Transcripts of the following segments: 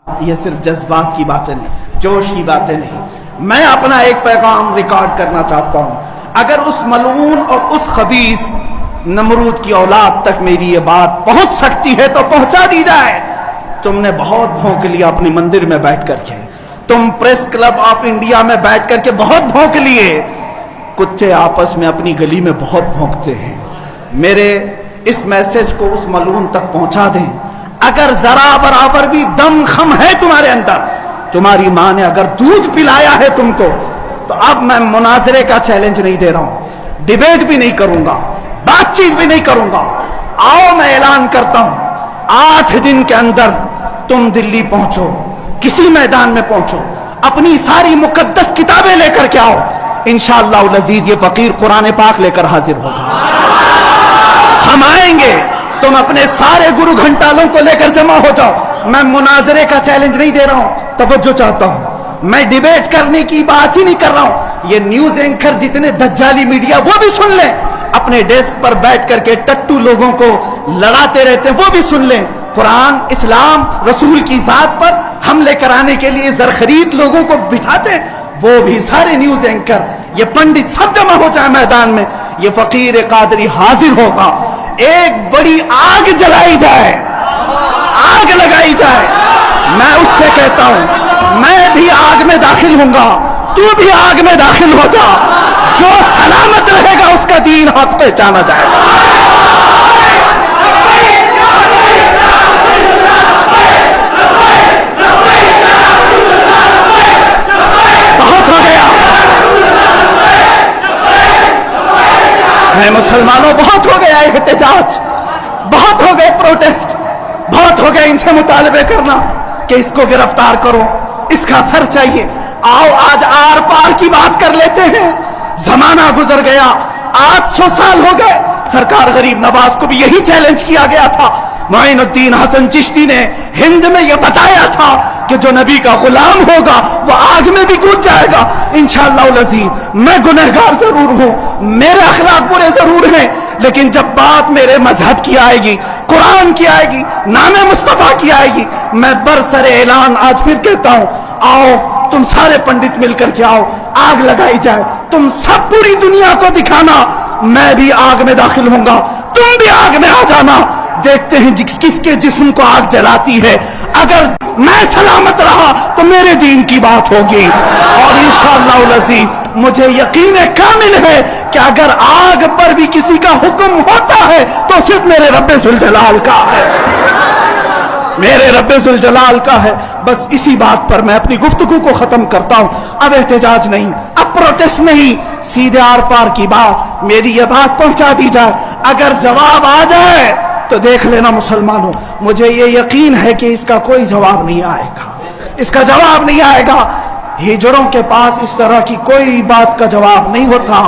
یہ صرف جذبات کی باتیں نہیں، جوش کی باتیں نہیں. میں اپنا ایک پیغام ریکارڈ کرنا چاہتا ہوں. اگر اس ملعون اور اس خبیث نمرود کی اولاد تک میری یہ بات پہنچ سکتی ہے تو پہنچا دی جائے. تم نے بہت بھونک لیا اپنی مندر میں بیٹھ کر کے، تم پریس کلب آف انڈیا میں بیٹھ کر کے بہت بھونک لیے. کتے آپس میں اپنی گلی میں بہت بھونکتے ہیں. میرے اس میسج کو اس ملعون تک پہنچا دیں. اگر ذرا برابر بھی دم خم ہے تمہارے اندر، تمہاری ماں نے اگر دودھ پلایا ہے تم کو، تو اب میں مناظرے کا چیلنج نہیں دے رہا ہوں، ڈیبیٹ بھی نہیں کروں گا، بات چیت بھی نہیں کروں گا. آؤ میں اعلان کرتا ہوں 8 دن کے اندر تم دلی پہنچو، کسی میدان میں پہنچو، اپنی ساری مقدس کتابیں لے کر کے آؤ. انشاءاللہ العزیز یہ فقیر قرآن پاک لے کر حاضر ہوگا. ہم آئیں گے، تم اپنے سارے گرو گھنٹالوں کو لے کر جمع ہو جاؤ. میں مناظرے کا چیلنج نہیں دے رہا ہوں، توجہ چاہتا ہوں. میں ڈیبیٹ کرنے کی بات ہی نہیں کر رہا ہوں. یہ نیوز اینکر جتنے دجالی میڈیا وہ بھی سن لیں، اپنے ڈیسک پر بیٹھ کر کے ٹٹو لوگوں کو لڑاتے رہتے ہیں وہ بھی سن لیں. قرآن، اسلام، رسول کی ذات پر حملے کرانے کے لیے زرخرید لوگوں کو بٹھاتے ہیں، وہ بھی سارے نیوز اینکر، یہ پنڈت سب جمع ہو جائے میدان میں. یہ فقیر قادری حاضر ہوگا. ایک بڑی آگ جلائی جائے، آگ لگائی جائے. میں اس سے کہتا ہوں میں بھی آگ میں داخل ہوں گا، تو بھی آگ میں داخل ہو جا. جو سلامت رہے گا اس کا دین حق پہچانا جائے گا. بہت ہو گیا مسلمانوں، بہت ہو گیا احتجاج، بہت ہو گئے پروٹیسٹ، بہت ہو گئے ان سے مطالبے کرنا کہ اس کو گرفتار کرو، اس کا سر چاہیے. آؤ آج آر پار کی بات کر لیتے ہیں. زمانہ گزر گیا، 800 سال ہو گئے. سرکار غریب نواز کو بھی یہی چیلنج کیا گیا تھا. معین الدین حسن چشتی نے ہند میں یہ بتایا تھا کہ جو نبی کا غلام ہوگا وہ آگ میں بھی کود جائے گا. انشاءاللہ العزیز میں گنہگار ضرور ہوں، میرے اخلاق برے ضرور ہیں، لیکن جب بات میرے مذہب کی آئے گی، قرآن کی آئے گی، نام مصطفیٰ کی آئے گی، میں برسر اعلان آج پھر کہتا ہوں، آؤ تم سارے پنڈت مل کر کے آؤ، آگ لگائی جائے. تم سب پوری دنیا کو دکھانا میں بھی آگ میں داخل ہوں گا، تم بھی آگ میں آ جانا. دیکھتے ہیں کس کے جسم کو آگ جلاتی ہے. اگر میں سلامت رہا تو میرے دین کی بات ہوگی، اور انشاءاللہ العزیز مجھے یقین کامل ہے کہ اگر آگ پر بھی کسی کا حکم ہوتا ہے تو صرف میرے رب ذوالجلال کا ہے، میرے رب ذوالجلال کا ہے. بس اسی بات پر میں اپنی گفتگو کو ختم کرتا ہوں. اب احتجاج نہیں، اب پروٹیسٹ نہیں، سیدھے آر پار کی بات، میری یہ بات پہنچا دی جائے. اگر جواب آ جائے تو دیکھ لینا مسلمانوں، مجھے یہ یقین ہے کہ اس کا کوئی جواب نہیں آئے گا، اس کا جواب نہیں آئے گا. ہجڑوں کے پاس اس طرح کی کوئی بات کا جواب نہیں ہوتا.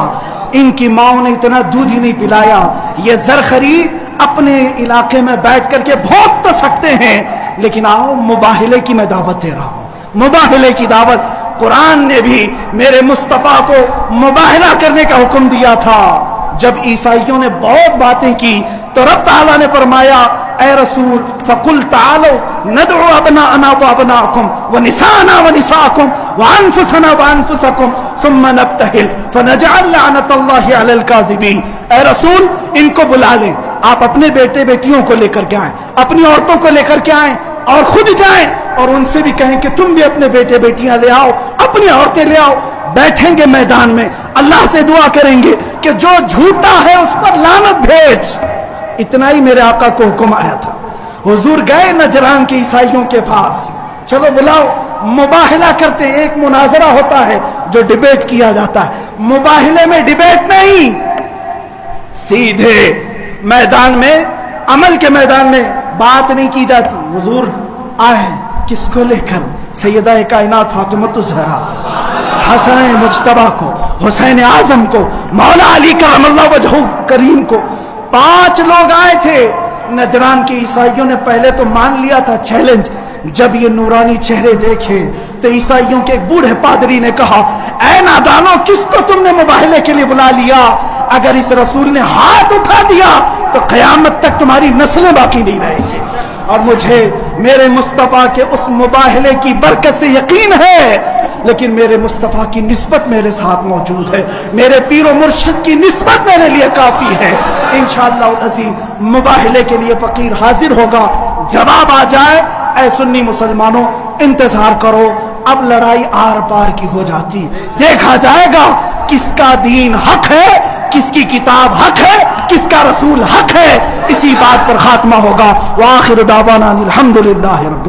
ان کی ماؤں نے اتنا دودھ ہی نہیں پلایا. یہ زرخری اپنے علاقے میں بیٹھ کر کے بھونک تو سکتے ہیں، لیکن آؤ مباہلے کی میں دعوت دے رہا ہوں، مباہلے کی دعوت. قرآن نے بھی میرے مصطفیٰ کو مباہلہ کرنے کا حکم دیا تھا. جب عیسائیوں نے بہت باتیں کی تو رب تعالیٰ نے فرمایا اے رسول فَقُلْ تَعَالَوْا نَدْعُ أَبْنَاءَنَا وَأَبْنَاءَكُمْ وَنِسَاءَنَا وَنِسَاءَكُمْ وَأَنفُسَنَا وَأَنفُسَكُمْ ثُمَّ نَبْتَهِلْ فَنَجْعَلْ لَعْنَةَ اللَّهِ عَلَى الْكَاذِبِينَ. اے رسول ان کو بلا لیں، آپ اپنے بیٹے بیٹیوں کو لے کر کے آئیں، اپنی عورتوں کو لے کر کے آئیں، اور خود جائیں اور ان سے بھی کہیں کہ تم بھی اپنے بیٹے بیٹیاں لے آؤ، اپنی عورتیں لے آؤ. بیٹھیں گے میدان میں، اللہ سے دعا کریں گے کہ جو جھوٹا ہے اس پر لعنت بھیج. اتنا ہی میرے آقا کو حکم آیا تھا. حضور گئے نجران کے عیسائیوں کے پاس، چلو بلاؤ، مباہلہ کرتے. ایک مناظرہ ہوتا ہے جو ڈیبیٹ کیا جاتا ہے، مباہلے میں ڈیبیٹ نہیں، سیدھے میدان میں، عمل کے میدان میں بات نہیں کی جاتی. حضور آئے کس کو لے کر؟ سیدہ کائنات فاطمہ الزہرا، حسن مجتبی کو، حسین اعظم کو، مولا علی کرم اللہ وجہہ کریم کو. 5 لوگ آئے تھے. نجران کے عیسائیوں نے پہلے تو مان لیا تھا چیلنج. جب یہ نورانی چہرے دیکھے تو عیسائیوں کے ایک بوڑھے پادری نے کہا اے نادانو، کس کو تم نے مباہلے کے لیے بلا لیا؟ اگر اس رسول نے ہاتھ اٹھا دیا تو قیامت تک تمہاری نسلیں باقی نہیں رہیں گی. اور مجھے میرے مصطفیٰ کے اس مباہلے کی برکت سے یقین ہے، لیکن میرے مصطفیٰ کی نسبت میرے ساتھ موجود ہے، میرے پیر و مرشد کی نسبت میرے لیے کافی ہے۔ انشاءاللہ العزیز مباہلے کے لیے فقیر حاضر ہوگا، جواب آ جائے اے سنی مسلمانوں انتظار کرو، اب لڑائی آر پار کی ہو جاتی، دیکھا جائے گا کس کا دین حق ہے، کس کی کتاب حق ہے، کس کا رسول حق ہے، اسی بات پر خاتمہ ہوگا۔ وآخر دعوانا الحمدللہ رب